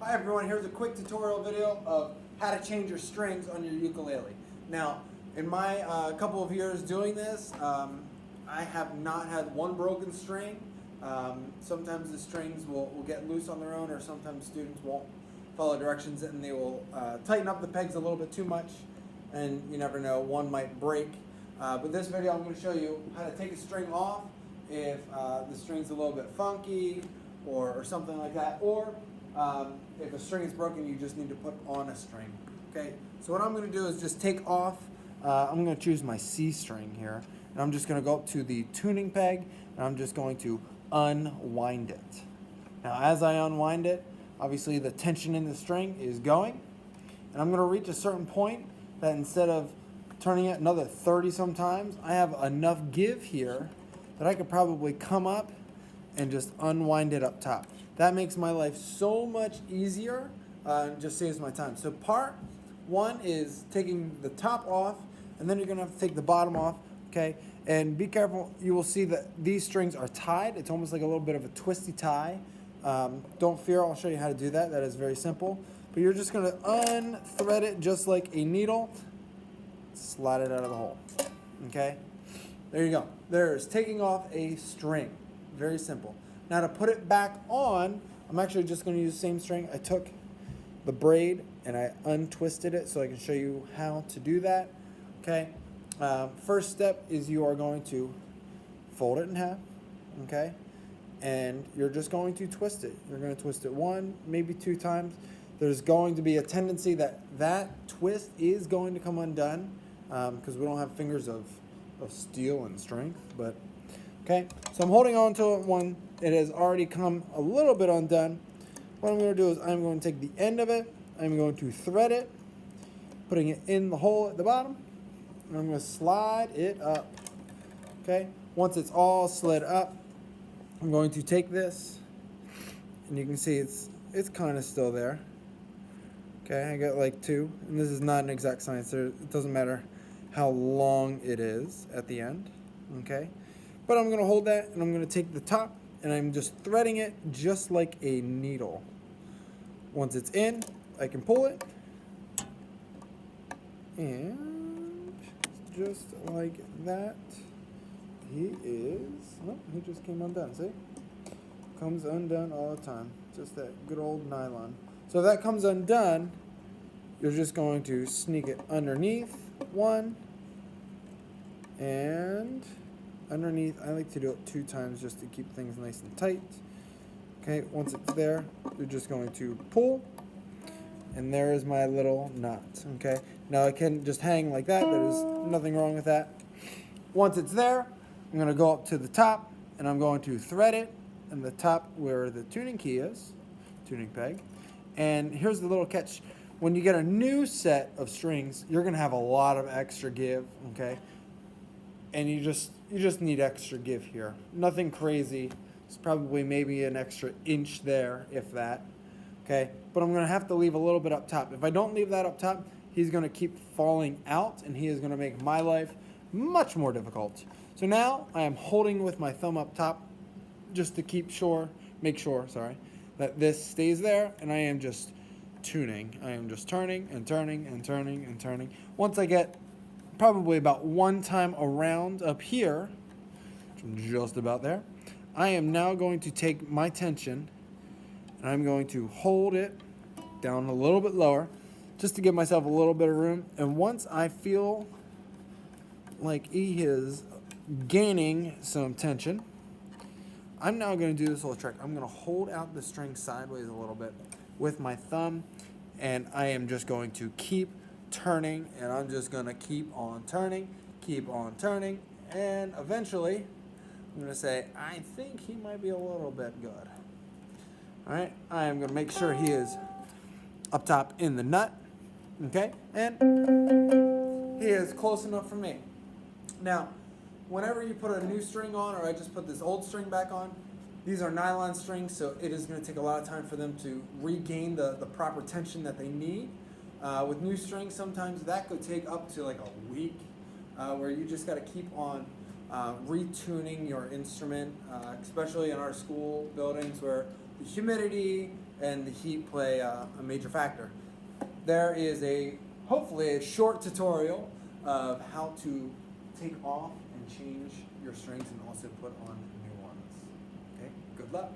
Hi everyone, here's a quick tutorial video of how to change your strings on your ukulele. Now, in my couple of years doing this, I have not had one broken string. Sometimes the strings will get loose on their own, or sometimes students won't follow directions and they will tighten up the pegs a little bit too much, and you never know, one might break. But this video I'm going to show you how to take a string off if the string's a little bit funky or something like that, or if a string is broken, you just need to put on a string. Okay, so what I'm going to do is just take off. I'm going to choose my C string here, and I'm just going to go up to the tuning peg, and I'm just going to unwind it. Now, as I unwind it, obviously the tension in the string is going, and I'm going to reach a certain point that instead of turning it another 30 sometimes, I have enough give here that I could probably come up and just unwind it up top. That makes my life so much easier and just saves my time. So part one is taking the top off, and then you're going to have to take the bottom off, okay? And be careful, you will see that these strings are tied. It's almost like a little bit of a twisty tie. Don't fear, I'll show you how to do that. That is very simple. But you're just going to unthread it just like a needle, slide it out of the hole, okay? There you go. There's taking off a string. Very simple. Now to put it back on, I'm actually just going to use the same string. I took the braid and I untwisted it so I can show you how to do that. Okay. First step is you are going to fold it in half. Okay. And you're just going to twist it. You're going to twist it one, maybe two times. There's going to be a tendency that that twist is going to come undone because we don't have fingers of steel and strength, but okay, so I'm holding on to it one. It has already come a little bit undone. What I'm going to do is I'm going to take the end of it, I'm going to thread it, putting it in the hole at the bottom, and I'm going to slide it up. Okay, once it's all slid up, I'm going to take this, and you can see it's kind of still there. Okay, I got like two, and this is not an exact science. It doesn't matter how long it is at the end. Okay, but I'm going to hold that, and I'm going to take the top, and I'm just threading it just like a needle. Once it's in, I can pull it, and just like that, he just came undone, see? Comes undone all the time, just that good old nylon. So if that comes undone, you're just going to sneak it underneath one, and underneath. I like to do it 2 times just to keep things nice and tight. Okay, once it's there, you're just going to pull, and there is my little knot. Okay, now it can just hang like that. There's nothing wrong with that. Once it's there, I'm going to go up to the top, and I'm going to thread it in the top where the tuning key is, tuning peg. And here's the little catch. When you get a new set of strings, you're going to have a lot of extra give, okay? And you just need extra give here. Nothing crazy. It's probably maybe an extra inch there, if that. Okay, but I'm going to have to leave a little bit up top. If I don't leave that up top, he's going to keep falling out, and he is going to make my life much more difficult. So now I am holding with my thumb up top just to make sure, that this stays there, and I am just tuning. I am just turning and turning and turning and turning. Once I get probably about 1 time around up here, which I'm just about there, I am now going to take my tension, and I'm going to hold it down a little bit lower just to give myself a little bit of room. And once I feel like he is gaining some tension, I'm now going to do this little trick. I'm going to hold out the string sideways a little bit with my thumb, and I am just going to keep turning, and I'm just going to keep on turning, and eventually I'm going to say, I think he might be a little bit good. All right, I am going to make sure he is up top in the nut, okay, and he is close enough for me. Now, whenever you put a new string on, or I just put this old string back on, these are nylon strings, so it is going to take a lot of time for them to regain the proper tension that they need. With new strings, sometimes that could take up to like a week, where you just got to keep on retuning your instrument, especially in our school buildings where the humidity and the heat play a major factor. There is hopefully a short tutorial of how to take off and change your strings and also put on new ones. Okay, good luck.